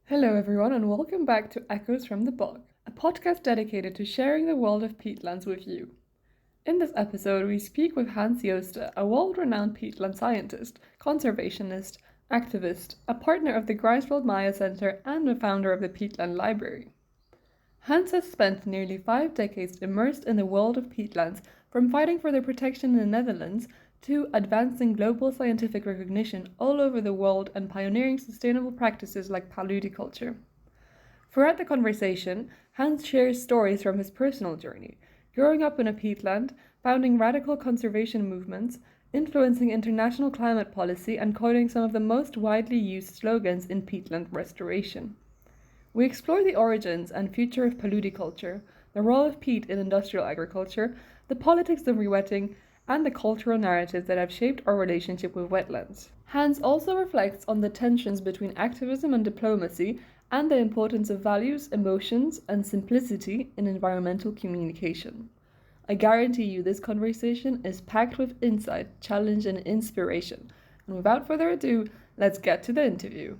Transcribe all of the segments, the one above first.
Hello, everyone, and welcome back to Echoes from the Bog, a podcast dedicated to sharing the world of peatlands with you. In this episode, we speak with Hans Joosten, a world-renowned peatland scientist, conservationist, activist, a partner of the Greifswald Maya Center, and the founder of the Peatland Library. Hans has spent nearly 5 decades immersed in the world of peatlands, from fighting for their protection in the Netherlands to advancing global scientific recognition all over the world and pioneering sustainable practices like Paludiculture. Throughout the conversation, Hans shares stories from his personal journey, growing up in a peatland, founding radical conservation movements, influencing international climate policy, and coining some of the most widely used slogans in peatland restoration. We explore the origins and future of paludiculture, the role of peat in industrial agriculture, the politics of rewetting, and the cultural narratives that have shaped our relationship with wetlands. Hans also reflects on the tensions between activism and diplomacy and the importance of values, emotions, and simplicity in environmental communication. I guarantee you this conversation is packed with insight, challenge, and inspiration. And without further ado, let's get to the interview.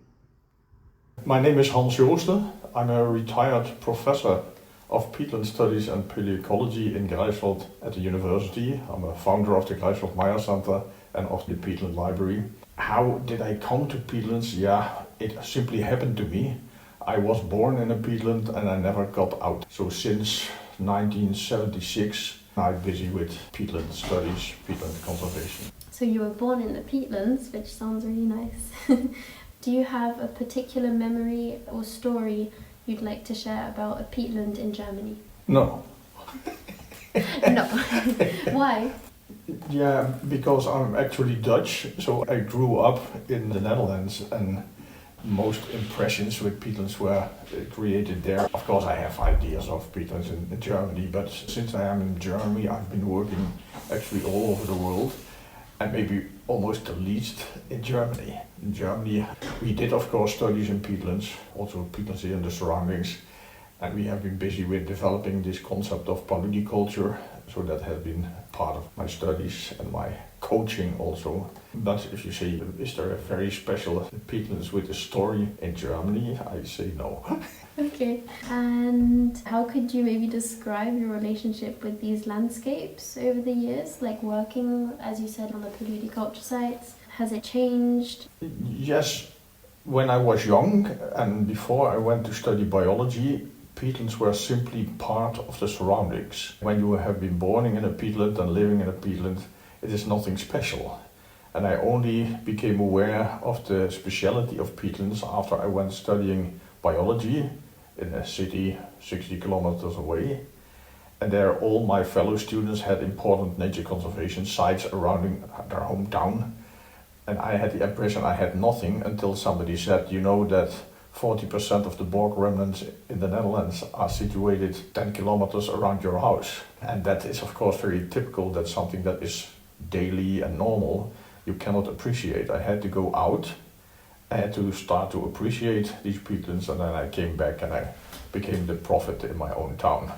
My name is Hans Joosten. I'm a retired professor of peatland studies and paleoecology in Greifswald at the university. I'm a founder of the Greifswald Maya Center and of the Peatland Library. How did I come to peatlands? Yeah, it simply happened to me. I was born in a peatland and I never got out. So since 1976, I'm busy with peatland studies, peatland conservation. So you were born in the peatlands, which sounds really nice. Do you have a particular memory or story you'd like to share about a peatland in Germany? No. No. Why? Yeah, because I'm actually Dutch, so I grew up in the Netherlands and most impressions with peatlands were created there. Of course I have ideas of peatlands in Germany, but since I am in Germany I've been working actually all over the world and maybe almost the least in Germany. In Germany we did of course studies in peatlands, also peatlands here in the surroundings, and we have been busy with developing this concept of paludiculture, so that has been part of my studies and my coaching also. But if you say, is there a very special peatlands with a story in Germany? I say no. Okay, and how could you maybe describe your relationship with these landscapes over the years, like working, as you said, on the paludiculture sites? Has it changed? Yes, when I was young and before I went to study biology, peatlands were simply part of the surroundings. When you have been born in a peatland and living in a peatland, it is nothing special. And I only became aware of the speciality of peatlands after I went studying biology in a city 60 kilometers away. And there all my fellow students had important nature conservation sites around their hometown. And I had the impression I had nothing until somebody said, you know that 40% of the bog remnants in the Netherlands are situated 10 kilometers around your house. And that is of course very typical. That's something that is daily and normal. You cannot appreciate. I had to go out. I had to start to appreciate these peatlands, and then I came back and I became the prophet in my own town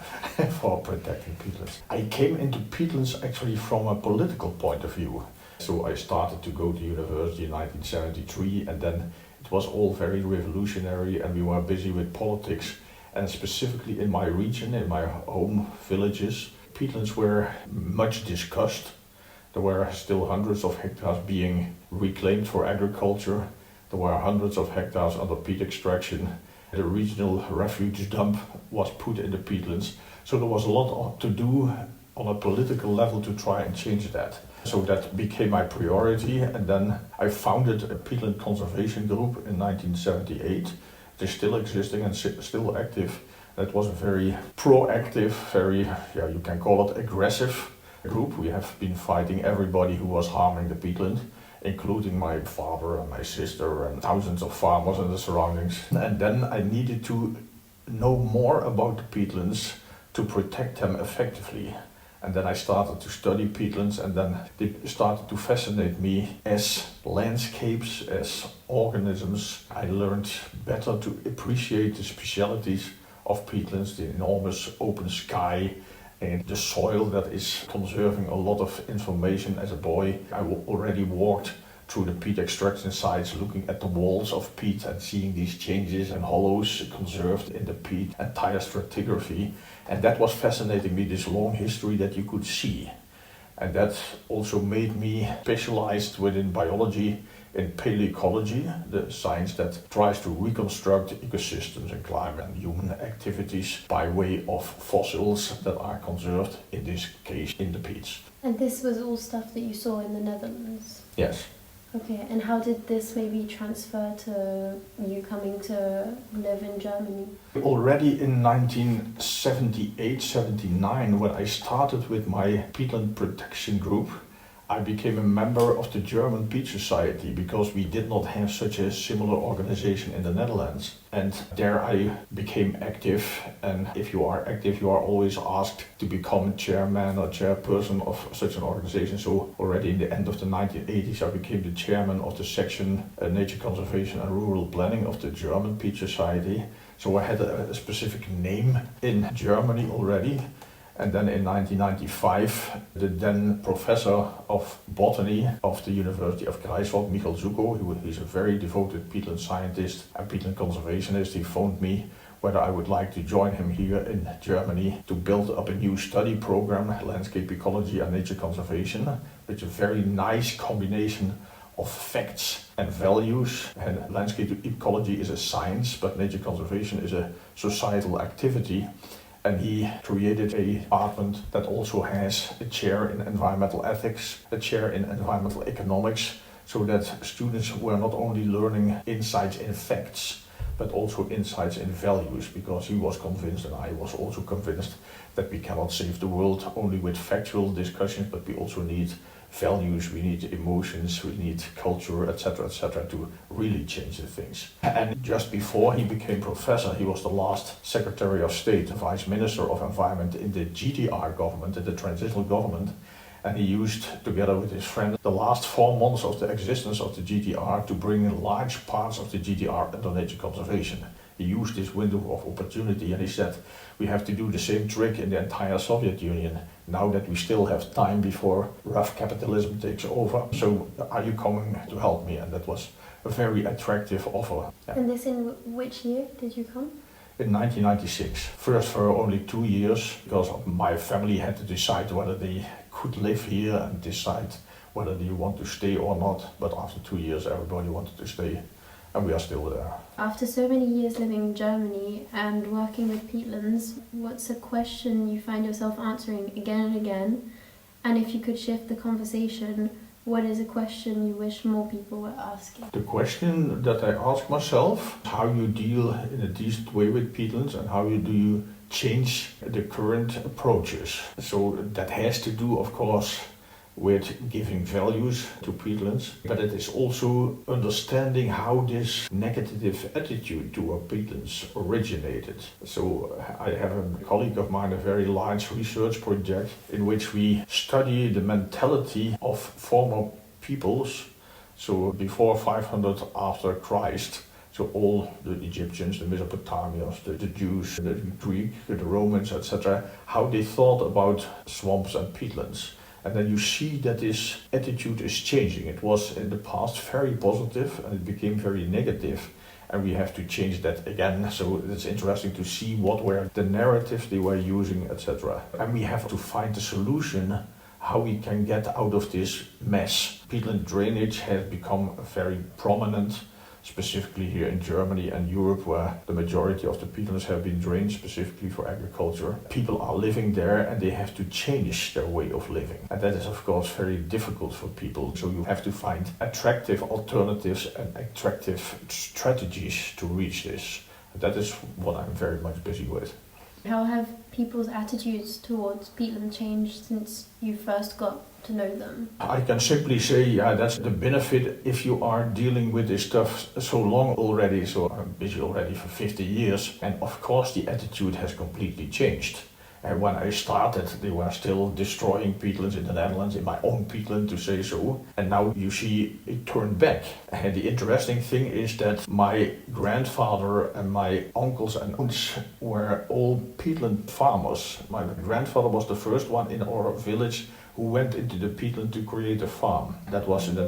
for protecting peatlands. I came into peatlands actually from a political point of view. So I started to go to university in 1973, and then it was all very revolutionary and we were busy with politics. And specifically in my region, in my home villages, peatlands were much discussed. There were still hundreds of hectares being reclaimed for agriculture. There were hundreds of hectares under peat extraction. The regional refuse dump was put in the peatlands. So there was a lot to do on a political level to try and change that. So that became my priority, and then I founded a peatland conservation group in 1978. It is still existing and still active. It was a very proactive, very, you can call it aggressive group. We have been fighting everybody who was harming the peatland, including my father and my sister and thousands of farmers in the surroundings. And then I needed to know more about the peatlands to protect them effectively. And then I started to study peatlands, and then they started to fascinate me as landscapes, as organisms. I learned better to appreciate the specialities of peatlands, the enormous open sky, and the soil that is conserving a lot of information. As a boy, I already walked through the peat extraction sites, looking at the walls of peat and seeing these changes and hollows conserved in the peat, entire stratigraphy. And that was fascinating me, this long history that you could see. And that also made me specialized within biology in paleoecology, the science that tries to reconstruct ecosystems and climate and human activities by way of fossils that are conserved, in this case in the peats. And this was all stuff that you saw in the Netherlands? Yes. Okay, and how did this maybe transfer to you coming to live in Germany? Already in 1978-79, when I started with my peatland protection group, I became a member of the German Peat Society because we did not have such a similar organization in the Netherlands. And there I became active, and if you are active, you are always asked to become chairman or chairperson of such an organization. So already in the end of the 1980s, I became the chairman of the section Nature Conservation and Rural Planning of the German Peat Society. So I had a specific name in Germany already. And then in 1995, the then professor of botany of the University of Greifswald, Michael Zuko, he's a very devoted peatland scientist and peatland conservationist, he phoned me whether I would like to join him here in Germany to build up a new study program, landscape ecology and nature conservation, which is a very nice combination of facts and values. And landscape ecology is a science, but nature conservation is a societal activity. And he created a department that also has a chair in environmental ethics, a chair in environmental economics, so that students were not only learning insights in facts, but also insights in values, because he was convinced, and I was also convinced, that we cannot save the world only with factual discussions, but we also need values, we need emotions, we need culture, etc., to really change the things. And just before he became professor, he was the last Secretary of State, Vice Minister of Environment in the GDR government, in the transitional government. And he used, together with his friend, the last 4 months of the existence of the GDR to bring large parts of the GDR under nature conservation. He used this window of opportunity and he said, we have to do the same trick in the entire Soviet Union, now that we still have time before rough capitalism takes over. So are you coming to help me? And that was a very attractive offer. Yeah. And this in which year did you come? In 1996. First for only 2 years, because my family had to decide whether they could live here and decide whether they want to stay or not. But after 2 years, everybody wanted to stay. And we are still there. After so many years living in Germany and working with peatlands, what's a question you find yourself answering again and again? And if you could shift the conversation, what is a question you wish more people were asking? The question that I ask myself, how you deal in a decent way with peatlands and how do you change the current approaches. So that has to do, of course, with giving values to peatlands, but it is also understanding how this negative attitude toward peatlands originated. So I have a colleague of mine, a very large research project in which we study the mentality of former peoples, so before 500 after Christ. So all the Egyptians, the Mesopotamians, the Jews, the Greek, the Romans, etc., how they thought about swamps and peatlands. And then you see that this attitude is changing. It was in the past very positive and it became very negative. And we have to change that again. So it's interesting to see what were the narratives they were using, etc. And we have to find a solution how we can get out of this mess. Peatland drainage has become very prominent, specifically here in Germany and Europe, where the majority of the peatlands have been drained specifically for agriculture. People are living there and they have to change their way of living. And that is, of course, very difficult for people. So you have to find attractive alternatives and attractive strategies to reach this. That is what I'm very much busy with. How have people's attitudes towards peatland changed since you first got to know them? I can simply say, that's the benefit if you are dealing with this stuff so long already. So I'm busy already for 50 years. And of course the attitude has completely changed. And when I started, they were still destroying peatlands in the Netherlands, in my own peatland to say so. And now you see it turned back. And the interesting thing is that my grandfather and my uncles and aunts were all peatland farmers. My grandfather was the first one in our village who went into the peatland to create a farm. That was in the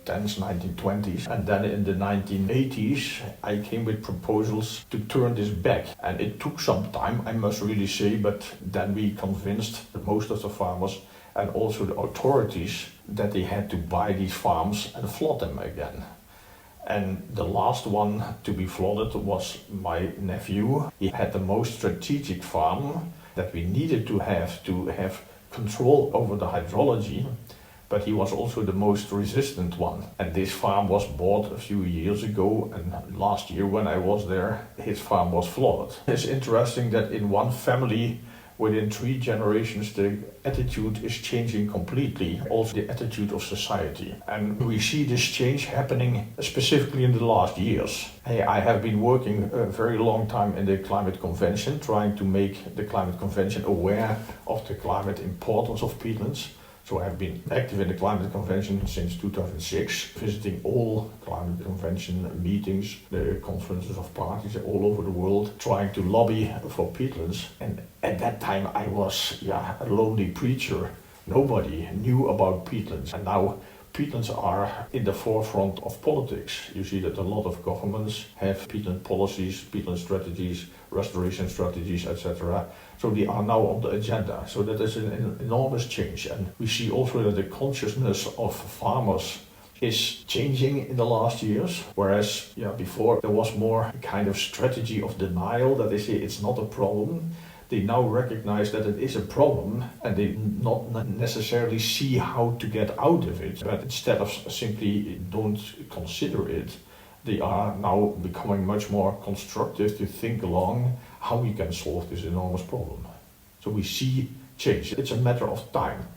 1910s, 1920s. And then in the 1980s, I came with proposals to turn this back. And it took some time, I must really say, but then we convinced most of the farmers and also the authorities that they had to buy these farms and flood them again. And the last one to be flooded was my nephew. He had the most strategic farm that we needed to have control over the hydrology, but he was also the most resistant one. And this farm was bought a few years ago, and last year when I was there, his farm was flooded. It's interesting that in one family, within 3 generations, the attitude is changing completely, also the attitude of society. And we see this change happening specifically in the last years. I have been working a very long time in the Climate Convention, trying to make the Climate Convention aware of the climate importance of peatlands. So I've been active in the Climate Convention since 2006, visiting all Climate Convention meetings, the conferences of parties all over the world, trying to lobby for peatlands. And at that time I was a lonely preacher. Nobody knew about peatlands. And now peatlands are in the forefront of politics. You see that a lot of governments have peatland policies, peatland strategies, restoration strategies, etc. So they are now on the agenda. So that is an enormous change. And we see also that the consciousness of farmers is changing in the last years. Whereas before there was more a kind of strategy of denial, that they say it's not a problem. They now recognize that it is a problem and they not necessarily see how to get out of it. But instead of simply don't consider it, they are now becoming much more constructive to think along how we can solve this enormous problem. So we see change. It's a matter of time.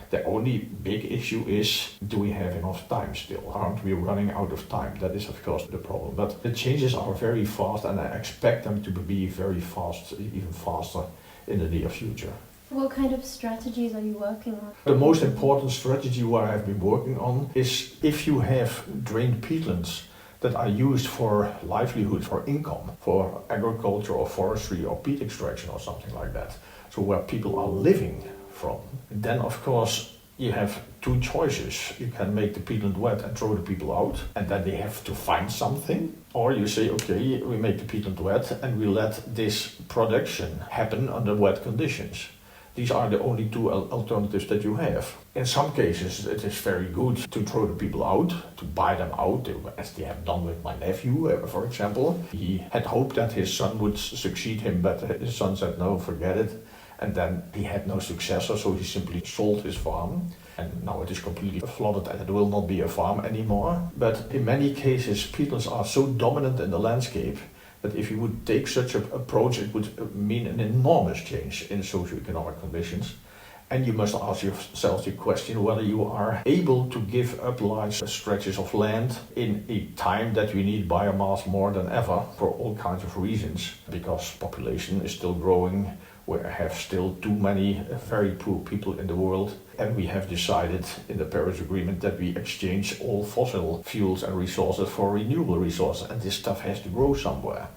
The only big issue is, do we have enough time still? Aren't we running out of time? That is, of course, the problem. But the changes are very fast, and I expect them to be very fast, even faster in the near future. What kind of strategies are you working on? The most important strategy what I've been working on is if you have drained peatlands that are used for livelihood, for income, for agriculture or forestry or peat extraction or something like that, so where people are living from, then of course you have 2 choices. You can make the peatland wet and throw the people out, and then they have to find something. Or you say, okay, we make the peatland wet and we let this production happen under wet conditions. These are the only 2 alternatives that you have. In some cases, it is very good to throw the people out, to buy them out, as they have done with my nephew, for example. He had hoped that his son would succeed him, but his son said, no, forget it. And then he had no successor, so he simply sold his farm. And now it is completely flooded and it will not be a farm anymore. But in many cases, peatlands are so dominant in the landscape that if you would take such an approach, it would mean an enormous change in socioeconomic conditions. And you must ask yourself the question whether you are able to give up large stretches of land in a time that we need biomass more than ever for all kinds of reasons. Because population is still growing, we have still too many very poor people in the world, and we have decided in the Paris Agreement that we exchange all fossil fuels and resources for renewable resources, and this stuff has to grow somewhere.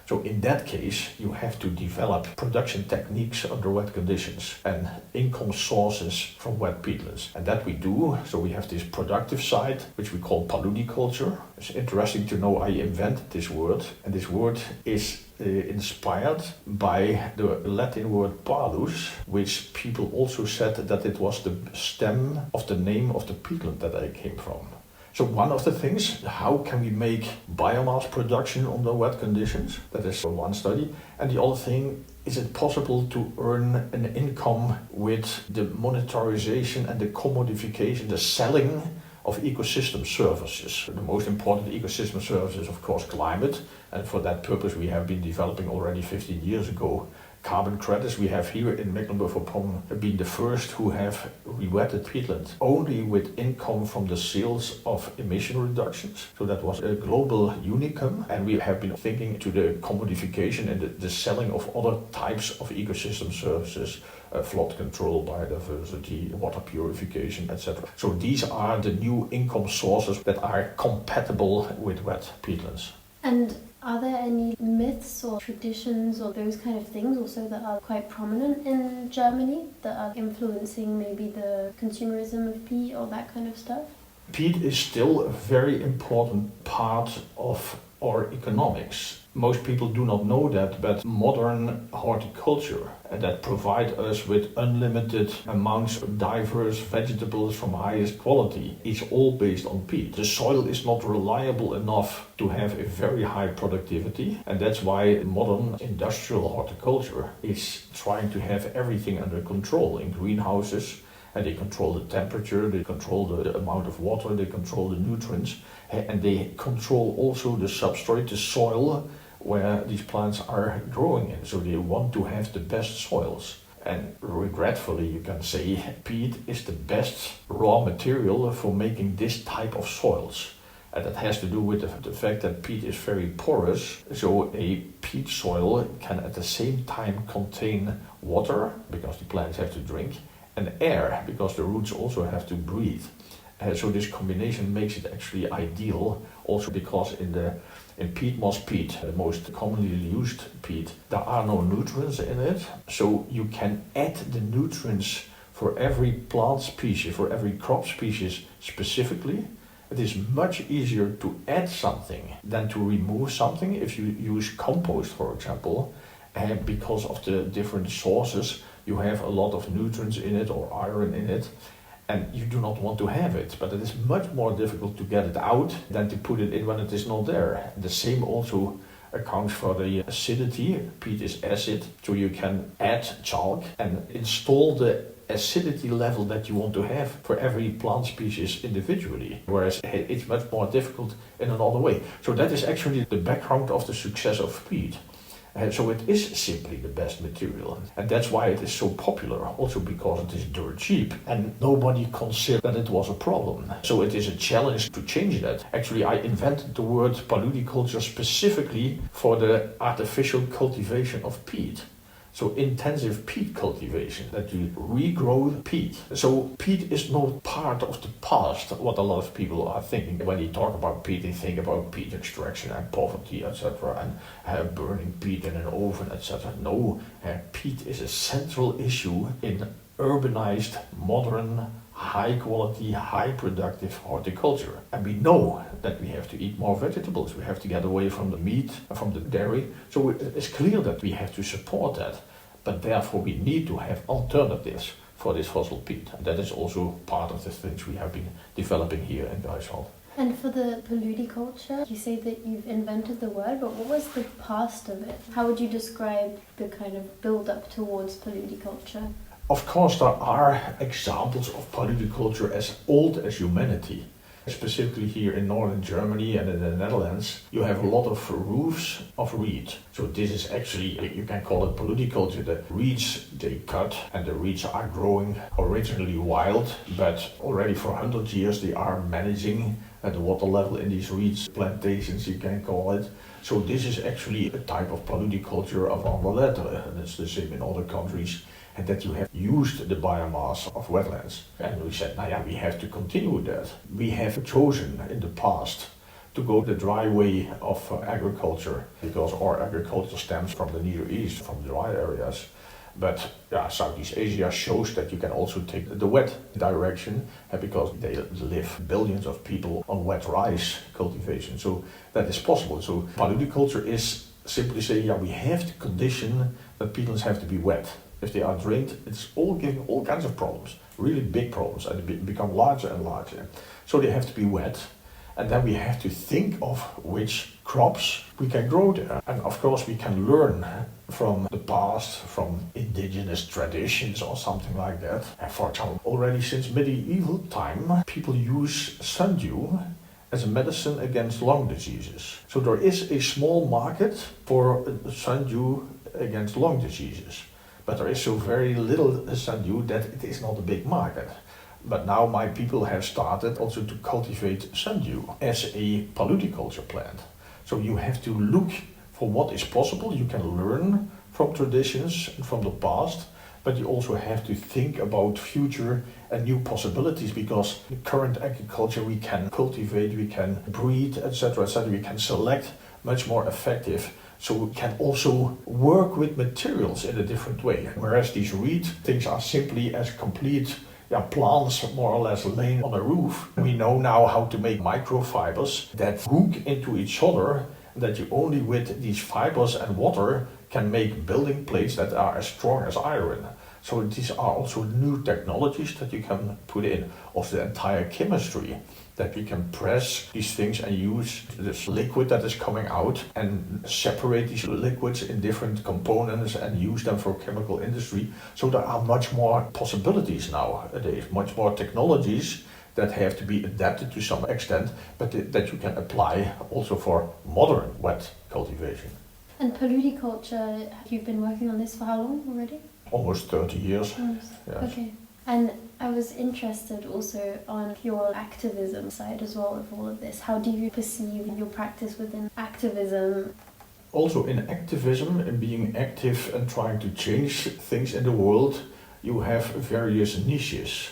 So in that case, you have to develop production techniques under wet conditions and income sources from wet peatlands. And that we do. So we have this productive side, which we call Paludiculture. It's interesting to know I invented this word, and this word is inspired by the Latin word palus, which people also said that it was the stem of the name of the peatland that I came from. So one of the things, how can we make biomass production under wet conditions? That is one study. And the other thing, is it possible to earn an income with the monetarization and the commodification, the selling of ecosystem services? The most important ecosystem service is, of course, climate. And for that purpose, we have been developing already 15 years ago carbon credits. We have here in Mecklenburg-Vorpommern been the first who have rewetted peatland only with income from the sales of emission reductions. So that was a global unicum, and we have been thinking to the commodification and the selling of other types of ecosystem services, flood control, biodiversity, water purification, etc. So these are the new income sources that are compatible with wet peatlands. And are there any myths or traditions or those kind of things also that are quite prominent in Germany that are influencing maybe the consumerism of peat or that kind of stuff? Peat is still a very important part of our economics. Most people do not know that, but modern horticulture that provide us with unlimited amounts of diverse vegetables from highest quality is all based on peat. The soil is not reliable enough to have a very high productivity, and that's why modern industrial horticulture is trying to have everything under control in greenhouses. And they control the temperature, they control the amount of water, they control the nutrients, and they control also the substrate, the soil where these plants are growing in. So they want to have the best soils. And regretfully, you can say peat is the best raw material for making this type of soils. And that has to do with the fact that peat is very porous. So a peat soil can at the same time contain water, because the plants have to drink, and air, because the roots also have to breathe. So this combination makes it actually ideal, also because in peat moss peat, the most commonly used peat, there are no nutrients in it. So you can add the nutrients for every plant species, for every crop species specifically. It is much easier to add something than to remove something. If you use compost, for example, because of the different sources, you have a lot of nutrients in it or iron in it, and you do not want to have it. But it is much more difficult to get it out than to put it in when it is not there. The same also accounts for the acidity. Peat is acid, so you can add chalk and install the acidity level that you want to have for every plant species individually, whereas it's much more difficult in another way. So that is actually the background of the success of peat. So it is simply the best material, and that's why it is so popular, also because it is dirt cheap and nobody considered that it was a problem. So it is a challenge to change that. Actually, I invented the word paludiculture specifically for the artificial cultivation of peat. So intensive peat cultivation, that you regrow peat. So peat is not part of the past, what a lot of people are thinking. When they talk about peat, they think about peat extraction and poverty, etc., and burning peat in an oven, etc. No, peat is a central issue in urbanized, modern, high quality, high productive horticulture. And we know that we have to eat more vegetables, we have to get away from the meat, from the dairy. So it's clear that we have to support that. But therefore we need to have alternatives for this fossil peat. And that is also part of the things we have been developing here in Greifswald. And for the paludiculture, you say that you've invented the word, but what was the past of it? How would you describe the kind of build-up towards paludiculture? Of course, there are examples of paludiculture as old as humanity. Specifically here in northern Germany and in the Netherlands, you have a lot of roofs of reed. So this is actually, you can call it paludiculture. The reeds they cut, and the reeds are growing originally wild, but already for 100 years they are managing the water level in these reeds plantations, you can call it. So this is actually a type of paludiculture of Anderlecht, and it's the same in other countries. And that you have used the biomass of wetlands. And we said, we have to continue that. We have chosen in the past to go the dry way of agriculture, because our agriculture stems from the Near East, from dry areas. But Southeast Asia shows that you can also take the wet direction, because they live billions of people on wet rice cultivation. So that is possible. So paludiculture is simply saying, we have to condition that peatlands have to be wet. If they are drained, it's all giving all kinds of problems, really big problems, and they become larger and larger. So they have to be wet, and then we have to think of which crops we can grow there. And of course we can learn from the past, from indigenous traditions or something like that. And for example, already since medieval time, people use sundew as a medicine against lung diseases. So there is a small market for sundew against lung diseases. But there is so very little sundew that it is not a big market. But now my people have started also to cultivate sundew as a paludiculture plant. So you have to look for what is possible. You can learn from traditions and from the past, but you also have to think about future and new possibilities, because in current agriculture we can cultivate, we can breed, etc., etc. We can select much more effective. So we can also work with materials in a different way. Whereas these reed things are simply as complete plants more or less laying on a roof. We know now how to make microfibers that hook into each other, that you only with these fibers and water can make building plates that are as strong as iron. So these are also new technologies that you can put in of the entire chemistry, that we can press these things and use this liquid that is coming out and separate these liquids in different components and use them for chemical industry. So there are much more possibilities nowadays, much more technologies that have to be adapted to some extent, but that you can apply also for modern wet cultivation. And paludiculture, you've been working on this for how long already? Almost 30 years. Yes. Okay. And I was interested also on your activism side as well of all of this. How do you perceive your practice within activism? Also in activism, and being active and trying to change things in the world, you have various niches.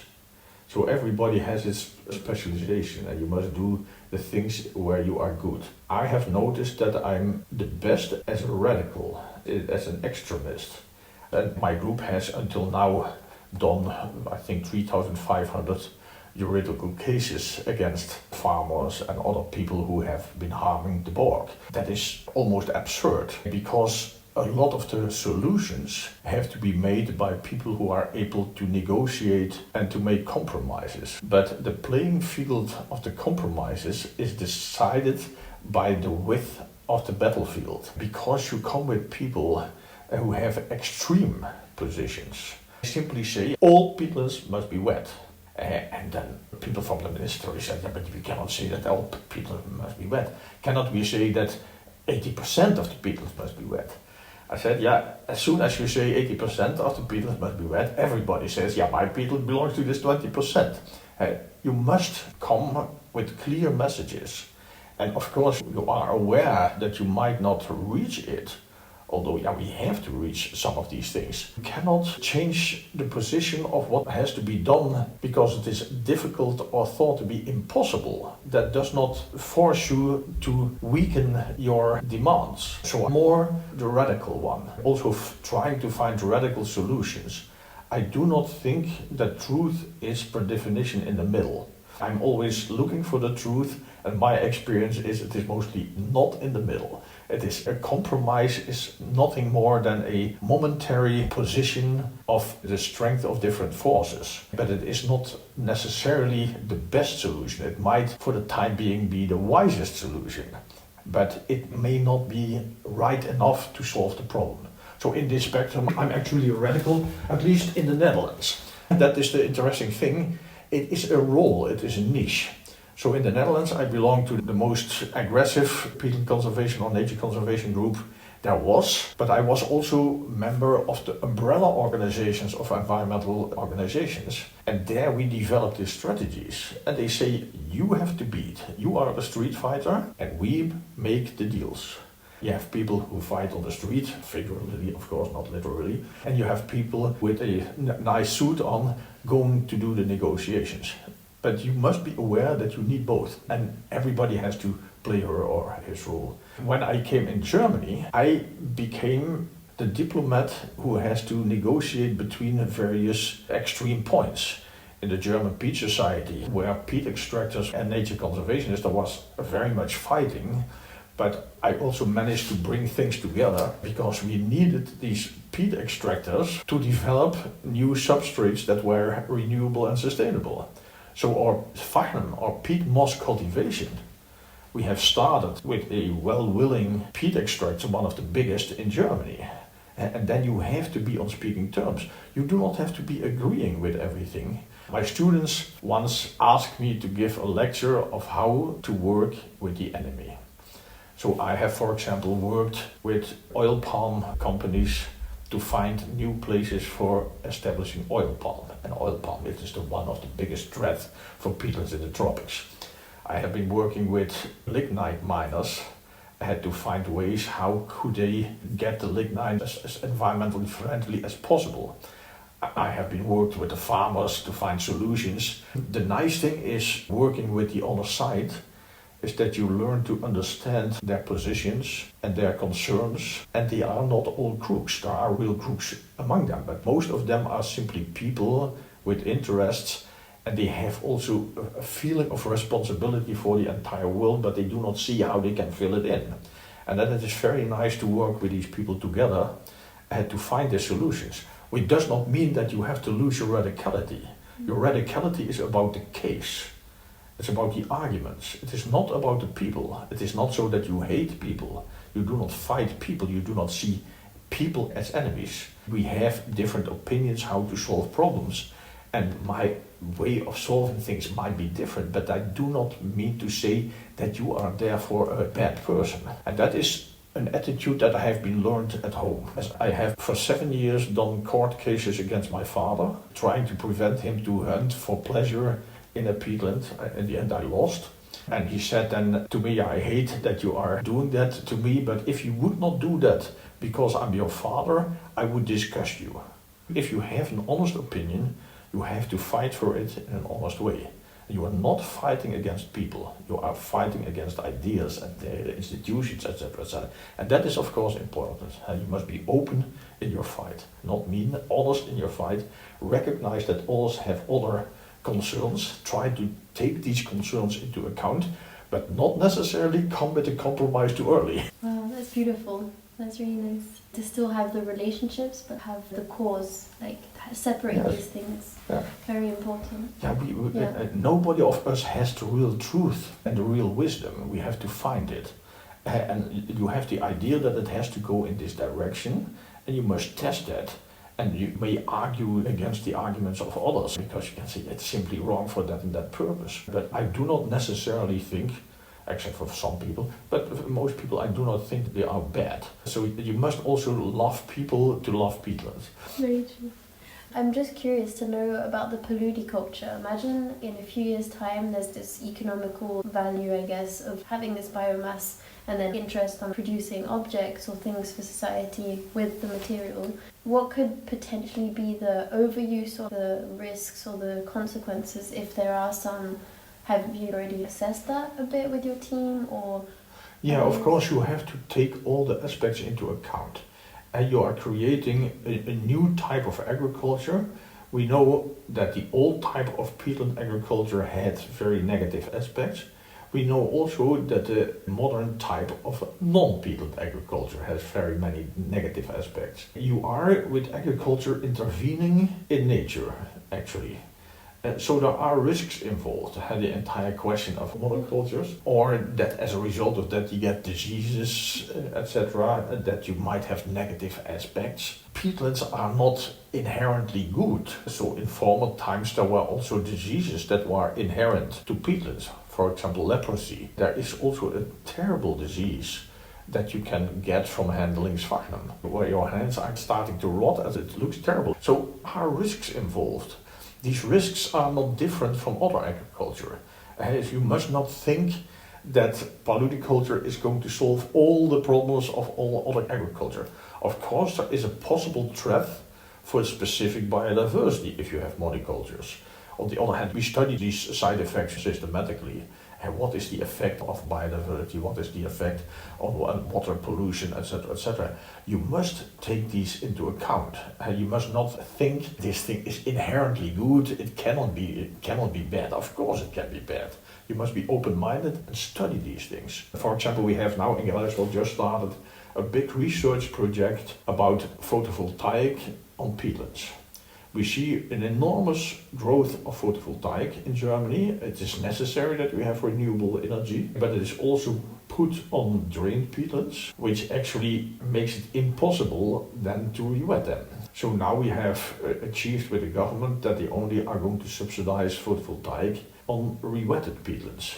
So everybody has its specialization and you must do the things where you are good. I have noticed that I'm the best as a radical, as an extremist. And my group has until now done, I think, 3,500 juridical cases against farmers and other people who have been harming the bog. That is almost absurd because a lot of the solutions have to be made by people who are able to negotiate and to make compromises. But the playing field of the compromises is decided by the width of the battlefield, because you come with people who have extreme positions. Simply say all peatlands must be wet. And then people from the ministry said, yeah, but we cannot say that all peatlands must be wet. Cannot we say that 80% of the peatlands must be wet? I said, yeah, as soon as you say 80% of the peatlands must be wet, everybody says, yeah, my peatland belongs to this 20%. You must come with clear messages. And of course, you are aware that you might not reach it. Although, yeah, we have to reach some of these things. You cannot change the position of what has to be done because it is difficult or thought to be impossible. That does not force you to weaken your demands. So more the radical one. Also trying to find radical solutions. I do not think that truth is per definition in the middle. I'm always looking for the truth, and my experience is it is mostly not in the middle. It is a compromise is nothing more than a momentary position of the strength of different forces. But it is not necessarily the best solution. It might, for the time being, be the wisest solution. But it may not be right enough to solve the problem. So in this spectrum, I'm actually radical, at least in the Netherlands. That is the interesting thing. It is a role, it is a niche. So in the Netherlands, I belong to the most aggressive peatland conservation or nature conservation group there was. But I was also member of the umbrella organizations of environmental organizations. And there we developed these strategies. And they say, you have to beat. You are the street fighter and we make the deals. You have people who fight on the street, figuratively, of course, not literally. And you have people with a nice suit on going to do the negotiations. But you must be aware that you need both. And everybody has to play her or his role. When I came in Germany, I became the diplomat who has to negotiate between various extreme points. In the German peat society, where peat extractors and nature conservationists, there was very much fighting. But I also managed to bring things together because we needed these peat extractors to develop new substrates that were renewable and sustainable. So our farm, our peat moss cultivation, we have started with a well-willing peat extractor, one of the biggest in Germany. And then you have to be on speaking terms. You do not have to be agreeing with everything. My students once asked me to give a lecture of how to work with the enemy. So I have, for example, worked with oil palm companies to find new places for establishing oil palm. And oil palm is one of the biggest threats for peatlands in the tropics. I have been working with lignite miners. I had to find ways how could they get the lignite as environmentally friendly as possible. I have been working with the farmers to find solutions. The nice thing is working with the other side is that you learn to understand their positions and their concerns, and they are not all crooks. There are real crooks among them, but most of them are simply people with interests, and they have also a feeling of responsibility for the entire world, but they do not see how they can fill it in. And then it is very nice to work with these people together to find the solutions. Which does not mean that you have to lose your radicality. Your radicality is about the case. It's about the arguments. It is not about the people. It is not so that you hate people. You do not fight people. You do not see people as enemies. We have different opinions how to solve problems. And my way of solving things might be different, but I do not mean to say that you are therefore a bad person. And that is an attitude that I have been learned at home. As I have for 7 years done court cases against my father, trying to prevent him to hunt for pleasure in a peatland. In the end I lost. And he said then to me, I hate that you are doing that to me, but if you would not do that because I'm your father, I would disgust you. If you have an honest opinion, you have to fight for it in an honest way. You are not fighting against people. You are fighting against ideas and institutions, etc., etc. And that is, of course, important. You must be open in your fight, not mean, honest in your fight. Recognize that others have other concerns. Try to take these concerns into account, but not necessarily come with a compromise too early. Wow, that's beautiful. That's really nice. To still have the relationships, but have the cause, like separate these things. Yeah. Very important. Nobody of us has the real truth and the real wisdom. We have to find it. And you have the idea that it has to go in this direction, and you must test that. And you may argue against the arguments of others, because you can say it's simply wrong for that and that purpose. But I do not necessarily think, except for some people, but for most people I do not think they are bad. So you must also love people to love peatlands. Very true. I'm just curious to know about the Paludiculture. Imagine in a few years' time there's this economical value, I guess, of having this biomass and then interest on producing objects or things for society with the material. What could potentially be the overuse or the risks or the consequences if there are some? Have you already assessed that a bit with your team, or? Yeah, of course you have to take all the aspects into account. And you are creating a new type of agriculture. We know that the old type of peatland agriculture had very negative aspects. We know also that the modern type of non-peatland agriculture has very many negative aspects. You are, with agriculture, intervening in nature, actually. So there are risks involved. The entire question of monocultures, or that as a result of that you get diseases, etc., that you might have negative aspects. Peatlands are not inherently good. So in former times there were also diseases that were inherent to peatlands. For example, leprosy. There is also a terrible disease that you can get from handling sphagnum, where your hands are starting to rot as it looks terrible. So are risks involved. These risks are not different from other agriculture. You must not think that paludiculture is going to solve all the problems of all other agriculture. Of course, there is a possible threat for specific biodiversity if you have monocultures. On the other hand, we study these side effects systematically. And what is the effect of biodiversity? What is the effect on water pollution, etc., etc.? You must take these into account. You must not think this thing is inherently good. It cannot be bad. Of course, it can be bad. You must be open-minded and study these things. For example, we have now in Grijswald just started a big research project about photovoltaic on peatlands. We see an enormous growth of photovoltaic in Germany. It is necessary that we have renewable energy, but it is also put on drained peatlands, which actually makes it impossible then to rewet them. So now we have achieved with the government that they only are going to subsidize photovoltaic on rewetted peatlands.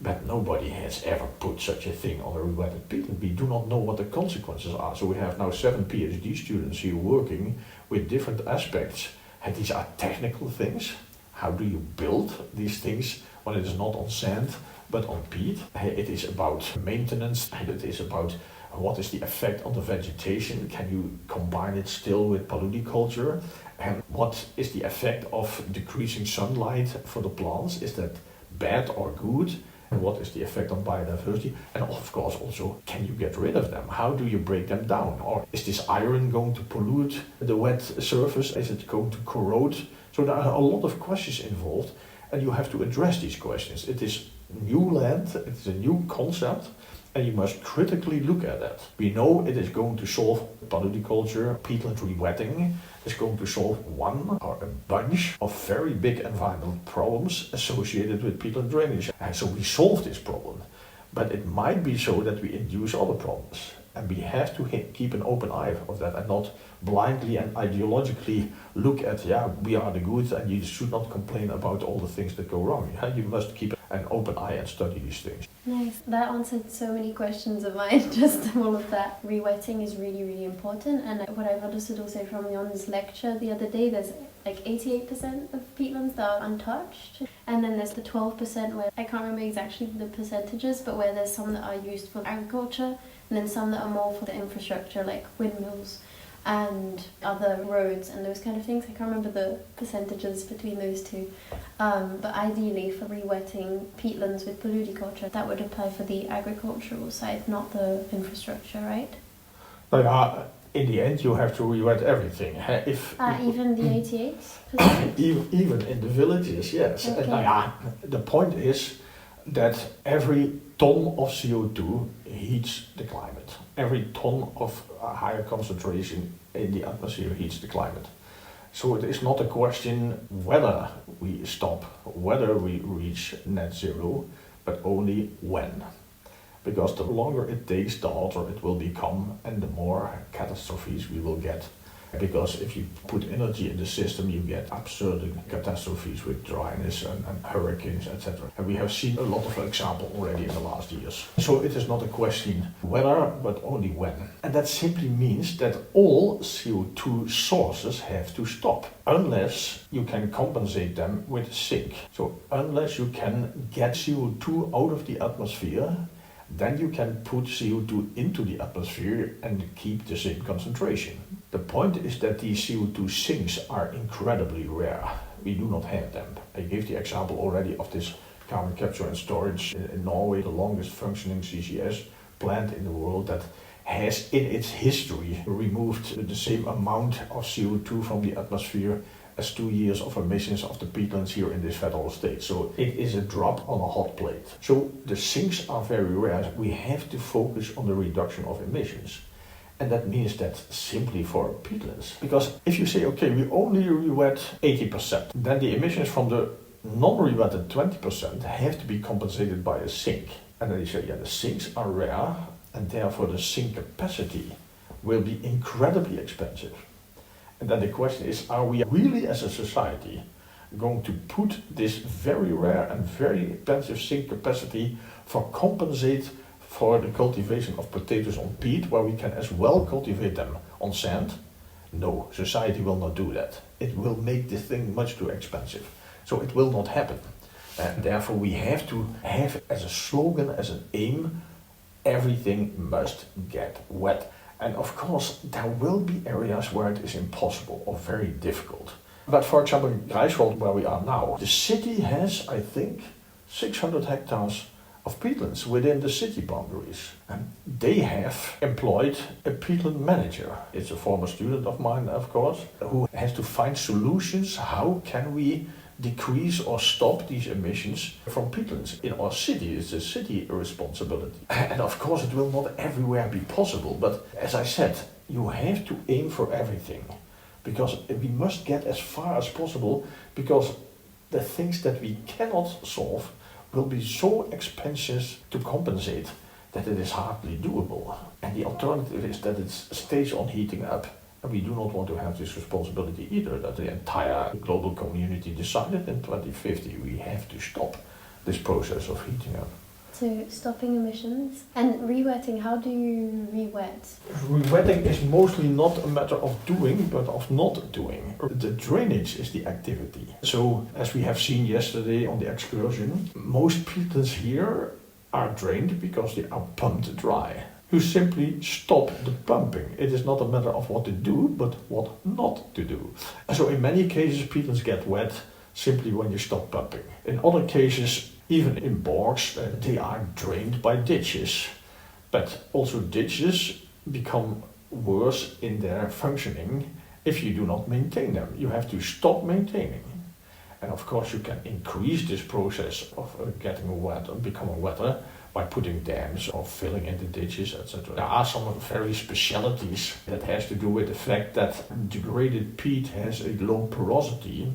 But nobody has ever put such a thing on a rewetted peatland. We do not know what the consequences are. So we have now 7 PhD students here working with different aspects. And these are technical things. How do you build these things when it is not on sand but on peat? It is about maintenance. It is about what is the effect on the vegetation. Can you combine it still with paludiculture? And what is the effect of decreasing sunlight for the plants? Is that bad or good? And what is the effect on biodiversity? And of course also, can you get rid of them? How do you break them down? Or is this iron going to pollute the wet surface? Is it going to corrode So there are a lot of questions involved, and you have to address these questions. It is new land, it is a new concept, and you must critically look at that. We know it is going to solve Paludiculture, peatland rewetting. It's going to solve one or a bunch of very big environmental problems associated with peatland drainage. And so we solve this problem. But it might be so that we induce other problems. And we have to keep an open eye of that and not blindly and ideologically look at, we are the good and you should not complain about all the things that go wrong. You must keep an open eye and study these things. Nice. That answered so many questions of mine, just all of that. Rewetting is really, really important. And what I've understood also from Jon's lecture the other day, there's like 88% of peatlands that are untouched. And then there's the 12% where, I can't remember exactly the percentages, but where there's some that are used for agriculture, and then some that are more for the infrastructure, like windmills and other roads and those kind of things. I can't remember the percentages between those two. But ideally for rewetting peatlands with Paludiculture, that would apply for the agricultural side, not the infrastructure, right? In the end, you have to rewet everything. Even the 88%? Even in the villages, yes. Okay. The point is that every ton of CO2 heats the climate. Every ton of higher concentration in the atmosphere heats the climate. So it is not a question whether we stop, whether we reach net zero, but only when. Because the longer it takes, the hotter it will become and the more catastrophes we will get. Because if you put energy in the system, you get absurd catastrophes with dryness and hurricanes, etc. And we have seen a lot of examples already in the last years. So it is not a question whether, but only when. And that simply means that all CO2 sources have to stop, unless you can compensate them with sink. So unless you can get CO2 out of the atmosphere, then you can put CO2 into the atmosphere and keep the same concentration. The point is that these CO2 sinks are incredibly rare. We do not have them. I gave the example already of this carbon capture and storage in Norway, the longest functioning CCS plant in the world that has in its history removed the same amount of CO2 from the atmosphere as 2 years of emissions of the peatlands here in this federal state. So it is a drop on a hot plate. So the sinks are very rare. We have to focus on the reduction of emissions. And that means that simply for peatlands. Because if you say, okay, we only rewet 80%, then the emissions from the non-rewetted 20% have to be compensated by a sink. And then you say, the sinks are rare, and therefore the sink capacity will be incredibly expensive. And then the question is, are we really as a society going to put this very rare and very expensive sink capacity for compensate for the cultivation of potatoes on peat, where we can as well cultivate them on sand? No, society will not do that. It will make this thing much too expensive. So it will not happen. And therefore we have to have as a slogan, as an aim, everything must get wet. And of course, there will be areas where it is impossible or very difficult. But for example, in Greifswald, where we are now, the city has, I think, 600 hectares of peatlands within the city boundaries. And they have employed a peatland manager. It's a former student of mine, of course, who has to find solutions. How can we decrease or stop these emissions from peatlands in our city? It's a city responsibility. And of course it will not everywhere be possible, but as I said, you have to aim for everything, because we must get as far as possible, because the things that we cannot solve will be so expensive to compensate that it is hardly doable. And the alternative is that it stays on heating up. And we do not want to have this responsibility either, that the entire global community decided in 2050 we have to stop this process of heating up. So stopping emissions. And rewetting, how do you rewet? Rewetting is mostly not a matter of doing, but of not doing. The drainage is the activity. So as we have seen yesterday on the excursion, most peatlands here are drained because they are pumped dry. You simply stop the pumping. It is not a matter of what to do, but what not to do. So in many cases, peatlands get wet simply when you stop pumping. In other cases, even in bogs, they are drained by ditches. But also ditches become worse in their functioning if you do not maintain them. You have to stop maintaining. And of course you can increase this process of getting wet and becoming wetter by putting dams or filling in the ditches, etc. There are some very specialities that has to do with the fact that degraded peat has a low porosity,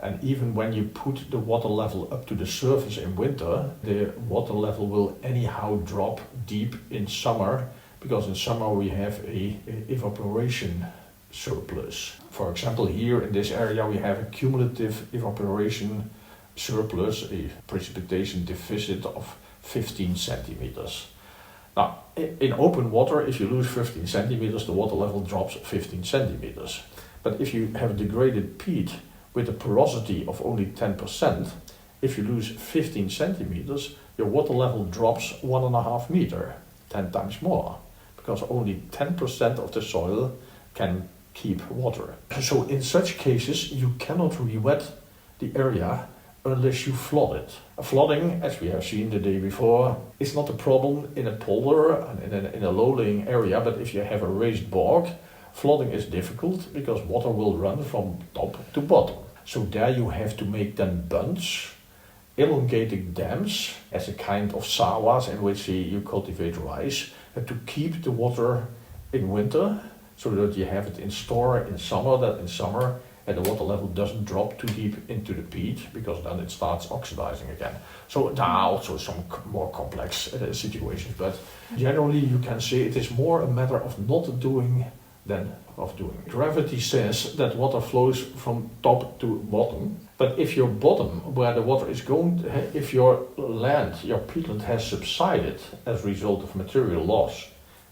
and even when you put the water level up to the surface in winter, the water level will anyhow drop deep in summer, because in summer we have a evaporation surplus. For example, here in this area we have a cumulative evaporation surplus, a precipitation deficit of 15 centimeters. Now, in open water, if you lose 15 centimeters, the water level drops 15 centimeters. But if you have degraded peat with a porosity of only 10%, if you lose 15 centimeters, your water level drops 1.5 meters, 10 times more, because only 10% of the soil can keep water. So in such cases, you cannot re-wet the area unless you flood it. Flooding, as we have seen the day before, is not a problem in a polder and in a low-lying area, but if you have a raised bog, flooding is difficult because water will run from top to bottom. So there you have to make then bunds, elongated dams as a kind of sawas in which you cultivate rice, to keep the water in winter so that you have it in store in summer, that in summer the water level doesn't drop too deep into the peat, because then it starts oxidizing again. So there are also some more complex situations, but generally you can say it is more a matter of not doing than of doing. Gravity says that water flows from top to bottom, but if your bottom, where the water is going, if your land, your peatland has subsided as a result of material loss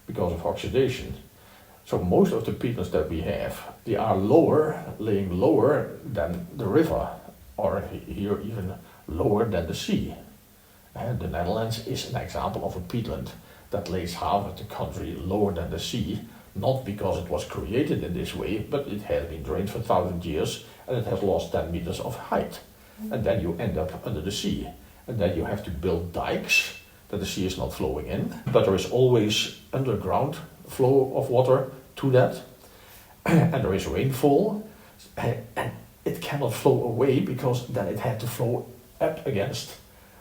because of oxidation, so most of the peatlands that we have, they are laying lower than the river, or here even lower than the sea. And the Netherlands is an example of a peatland that lays half of the country lower than the sea, not because it was created in this way, but it has been drained for 1,000 years and it has lost 10 meters of height. And then you end up under the sea. And then you have to build dikes that the sea is not flowing in, but there is always underground flow of water to that, and there is rainfall, and it cannot flow away because then it had to flow up against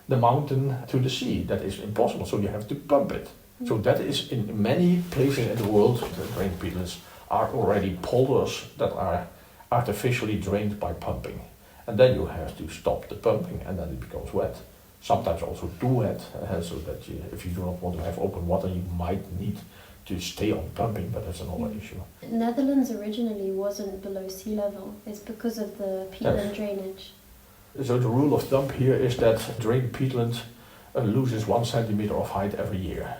the mountain to the sea. That is impossible, so you have to pump it. So that is in many places in the world, the drained peatlands are already polders that are artificially drained by pumping, and then you have to stop the pumping and then it becomes wet. Sometimes also too wet, so that if you do not want to have open water, you might need to stay on pumping, but that's another issue. Netherlands originally wasn't below sea level. It's because of the peatland drainage. So the rule of thumb here is that drained peatland loses 1 centimeter of height every year.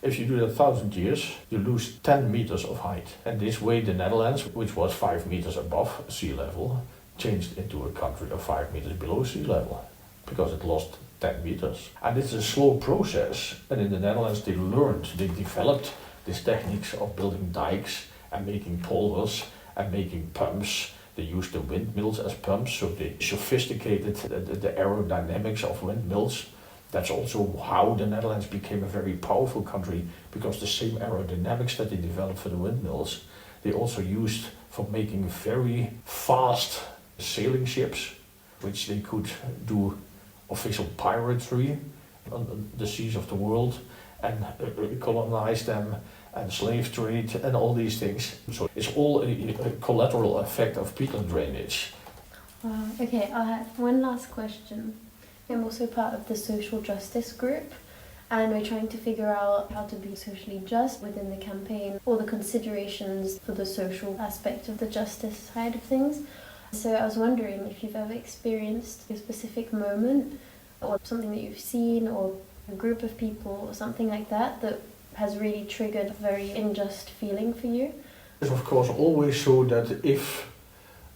If you do that 1,000 years, you lose 10 meters of height. And this way the Netherlands, which was 5 meters above sea level, changed into a country of 5 meters below sea level, because it lost 10 meters. And it's a slow process. And in the Netherlands they developed these techniques of building dikes and making polders and making pumps. They used the windmills as pumps, so they sophisticated the aerodynamics of windmills. That's also how the Netherlands became a very powerful country, because the same aerodynamics that they developed for the windmills, they also used for making very fast sailing ships, which they could do official piracy on the seas of the world and colonize them, and slave trade and all these things. So it's all a collateral effect of peatland drainage. Okay, I have one last question. I'm also part of the social justice group, and we're trying to figure out how to be socially just within the campaign, all the considerations for the social aspect of the justice side of things. So I was wondering if you've ever experienced a specific moment or something that you've seen or a group of people or something like that that has really triggered a very unjust feeling for you. It's of course always so that if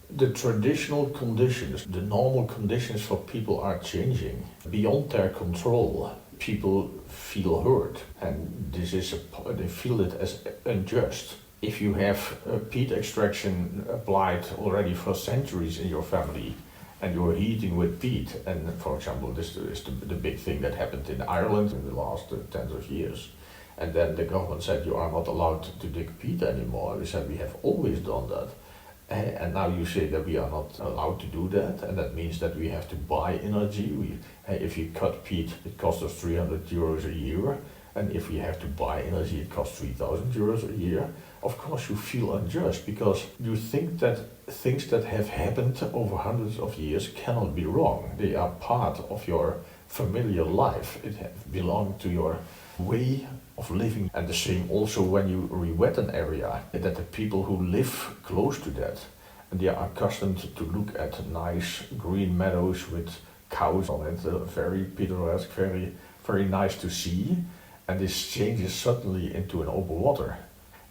the traditional conditions, the normal conditions for people are changing beyond their control, people feel hurt, and they feel it as unjust. If you have peat extraction applied already for centuries in your family, and you're heating with peat, and for example, this is the big thing that happened in Ireland in the last tens of years, and then the government said you are not allowed to dig peat anymore. We said we have always done that. And now you say that we are not allowed to do that, and that means that we have to buy energy. If you cut peat, it costs us 300 euros a year, and if we have to buy energy, it costs 3,000 euros a year. Of course, you feel unjust because you think that things that have happened over hundreds of years cannot be wrong. They are part of your familiar life. It belongs to your way of living. And the same also when you re-wet an area, that the people who live close to that, and they are accustomed to look at nice green meadows with cows on it, very picturesque, very, very nice to see, and this changes suddenly into an open water.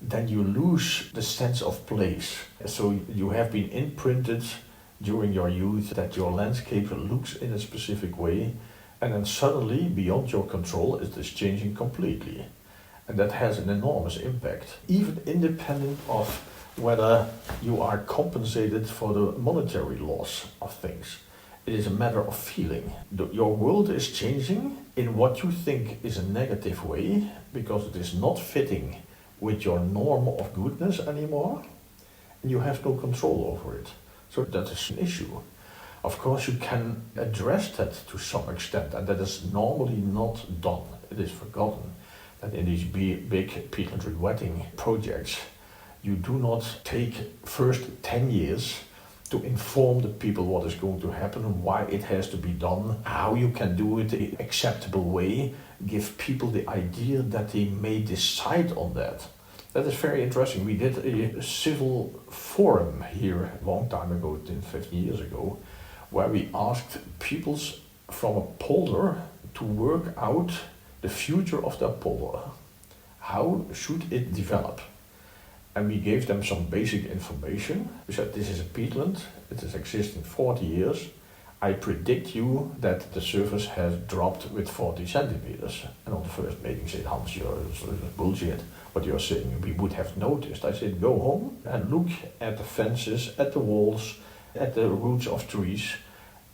Then you lose the sense of place. So you have been imprinted during your youth that your landscape looks in a specific way, and then suddenly, beyond your control, it is changing completely. And that has an enormous impact, even independent of whether you are compensated for the monetary loss of things. It is a matter of feeling. Your world is changing in what you think is a negative way, because it is not fitting with your norm of goodness anymore, and you have no control over it. So that is an issue. Of course, you can address that to some extent, and that is normally not done. It is forgotten that in these big peatland rewetting projects, you do not take first 10 years to inform the people what is going to happen, why it has to be done, how you can do it in an acceptable way, give people the idea that they may decide on that. That is very interesting. We did a civil forum here a long time ago, 15 years ago, where we asked peoples from a polder to work out the future of their polder. How should it develop? And we gave them some basic information. We said, this is a peatland, it has existed 40 years. I predict you that the surface has dropped with 40 centimeters. And on the first meeting said, Hans, you're bullshit, what you're saying. We would have noticed. I said, go home and look at the fences, at the walls, at the roots of trees,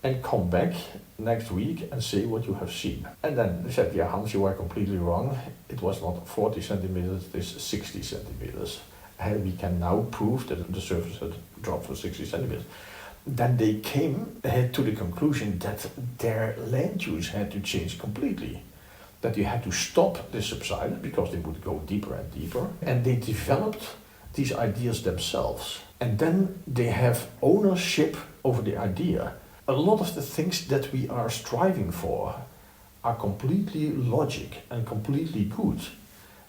and come back next week and say what you have seen. And then they said, yeah, Hans, you are completely wrong. It was not 40 centimeters, it is 60 centimeters. And we can now prove that the surface had dropped for 60 centimeters. Then they came to the conclusion that their land use had to change completely. That you had to stop the subsidence because they would go deeper and deeper. And they developed these ideas themselves. And then they have ownership over the idea. A lot of the things that we are striving for are completely logic and completely good.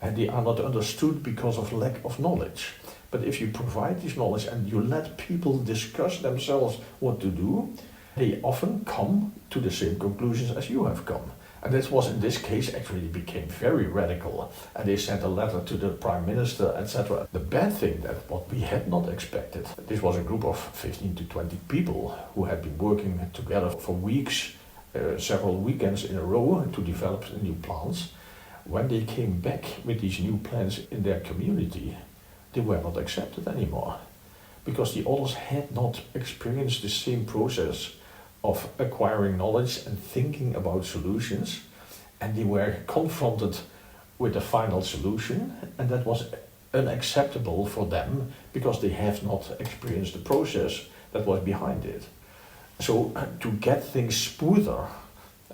And they are not understood because of lack of knowledge. But if you provide this knowledge and you let people discuss themselves what to do, they often come to the same conclusions as you have come. And this was, in this case, actually became very radical. And they sent a letter to the Prime Minister, etc. The bad thing, that what we had not expected, this was a group of 15 to 20 people who had been working together for weeks, several weekends in a row to develop new plans. When they came back with these new plans in their community, they were not accepted anymore. Because the others had not experienced the same process of acquiring knowledge and thinking about solutions, and they were confronted with a final solution, and that was unacceptable for them because they have not experienced the process that was behind it. So to get things smoother,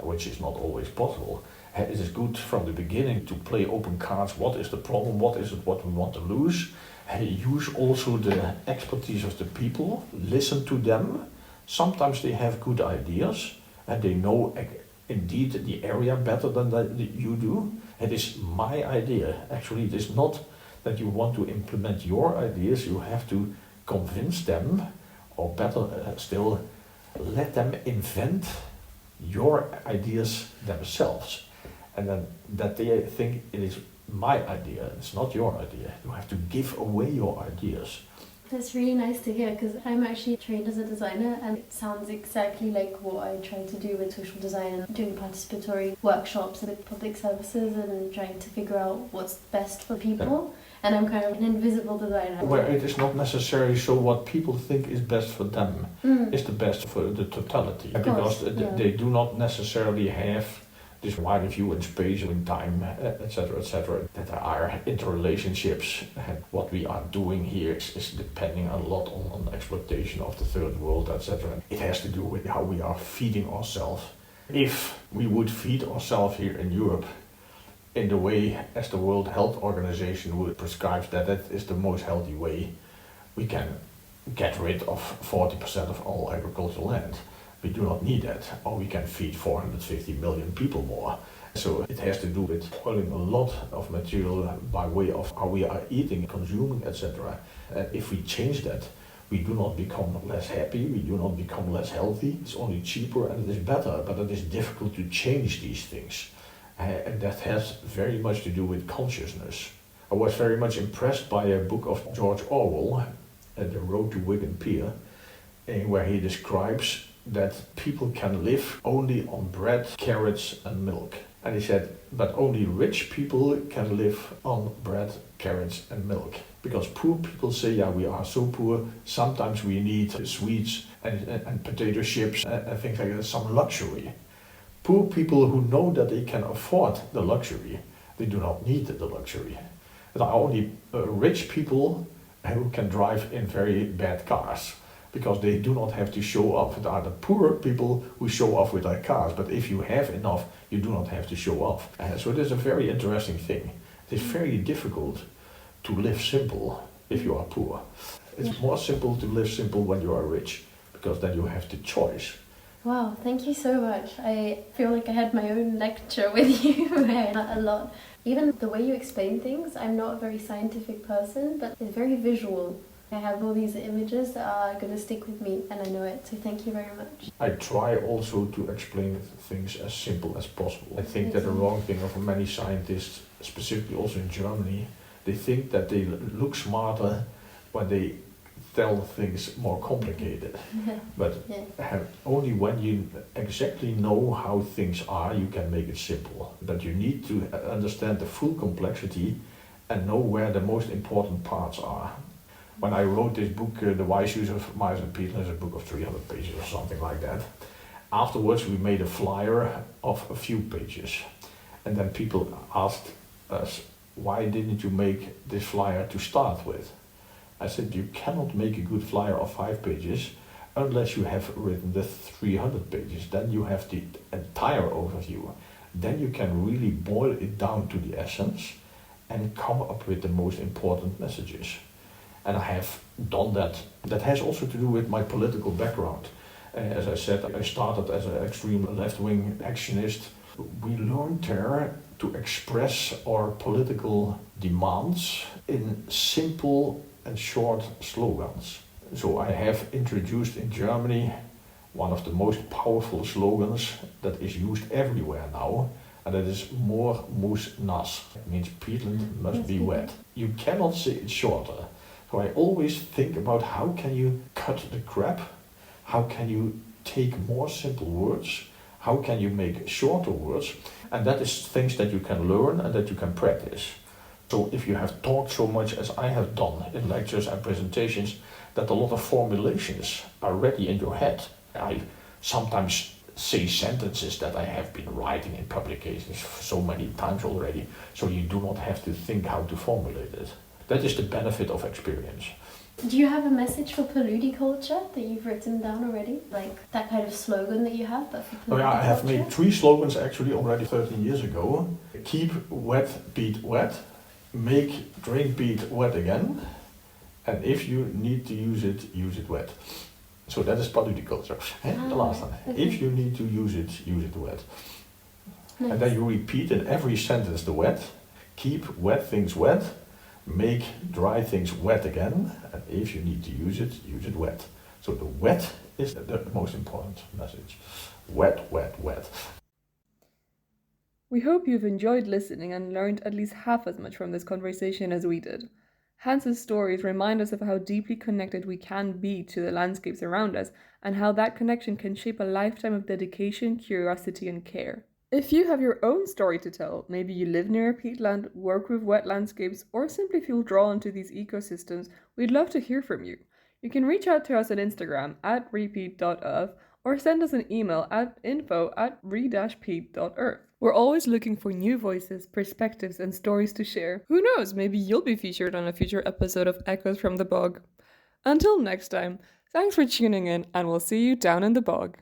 which is not always possible, it is good from the beginning to play open cards. What is the problem? What is it what we want to lose? Use also the expertise of the people, listen to them. Sometimes they have good ideas and they know indeed the area better than you do. It is my idea. Actually, it is not that you want to implement your ideas. You have to convince them, or better still, let them invent your ideas themselves. And then that they think it is my idea, it's not your idea. You have to give away your ideas. That's really nice to hear, because I'm actually trained as a designer, and it sounds exactly like what I try to do with social design and doing participatory workshops with public services and trying to figure out what's best for people. Yeah. And I'm kind of an invisible designer. Where it is not necessarily so what people think is best for them is the best for the totality. Because they do not necessarily have this wider view in space, in time, etc., that there are interrelationships. And what we are doing here is depending a lot on exploitation of the third world, etc. It has to do with how we are feeding ourselves. If we would feed ourselves here in Europe in the way as the World Health Organization would prescribe that is the most healthy way, we can get rid of 40% of all agricultural land. We do not need that, or we can feed 450 million people more. So it has to do with spoiling a lot of material by way of how we are eating, consuming, etc. And if we change that, we do not become less happy, we do not become less healthy. It's only cheaper and it is better, but it is difficult to change these things. And that has very much to do with consciousness. I was very much impressed by a book of George Orwell, The Road to Wigan Pier, where he describes that people can live only on bread, carrots and milk. And he said, but only rich people can live on bread, carrots and milk. Because poor people say, yeah, we are so poor, sometimes we need sweets and potato chips and things like that, some luxury. Poor people who know that they can afford the luxury, they do not need the luxury. There are only rich people who can drive in very bad cars, because they do not have to show off. There are the poor people who show off with their cars, but if you have enough, you do not have to show off. So it is a very interesting thing. It is very difficult to live simple if you are poor. It's more simple to live simple when you are rich, because then you have the choice. Wow, thank you so much. I feel like I had my own lecture with you a lot. Even the way you explain things, I'm not a very scientific person, but it's very visual. I have all these images that are going to stick with me, and I know it, so thank you very much. I try also to explain things as simple as possible. I think that the wrong thing of many scientists, specifically also in Germany, they think that they look smarter when they tell things more complicated. But only when you exactly know how things are, you can make it simple. That you need to understand the full complexity and know where the most important parts are. When I wrote this book, The Wise Use of Mice and Peatlands, a book of 300 pages or something like that, afterwards we made a flyer of a few pages. And then people asked us, why didn't you make this flyer to start with? I said, you cannot make a good flyer of 5 pages unless you have written the 300 pages. Then you have the entire overview. Then you can really boil it down to the essence and come up with the most important messages. And I have done that. That has also to do with my political background. As I said, I started as an extreme left-wing actionist. We learned there to express our political demands in simple and short slogans. So I have introduced in Germany one of the most powerful slogans that is used everywhere now, and that is More muss nass. It means Peatland must be wet. You cannot say it shorter. So I always think about how can you cut the crap, how can you take more simple words, how can you make shorter words, and that is things that you can learn and that you can practice. So if you have talked so much as I have done in lectures and presentations, that a lot of formulations are ready in your head. I sometimes say sentences that I have been writing in publications so many times already, so you do not have to think how to formulate it. That is the benefit of experience. Do you have a message for Paludiculture that you've written down already? Like that kind of slogan that you have, but for Paludiculture? Oh yeah, I have made 3 slogans actually already 13 years ago. Keep wet peat wet, make drain peat wet again, and if you need to use it wet. So that is Paludiculture. The last time. Okay. If you need to use it wet. Nice. And then you repeat in every sentence the wet. Keep wet things wet. Make dry things wet again, and if you need to use it wet. So the wet is the most important message. Wet, wet, wet. We hope you've enjoyed listening and learned at least half as much from this conversation as we did. Hans's stories remind us of how deeply connected we can be to the landscapes around us, and how that connection can shape a lifetime of dedication, curiosity, and care. If you have your own story to tell, maybe you live near a peatland, work with wet landscapes, or simply feel drawn to these ecosystems, we'd love to hear from you. You can reach out to us on Instagram at RE-PEAT.of or send us an email at info@re-peat.earth. We're always looking for new voices, perspectives, and stories to share. Who knows, maybe you'll be featured on a future episode of Echoes from the Bog. Until next time, thanks for tuning in, and we'll see you down in the bog.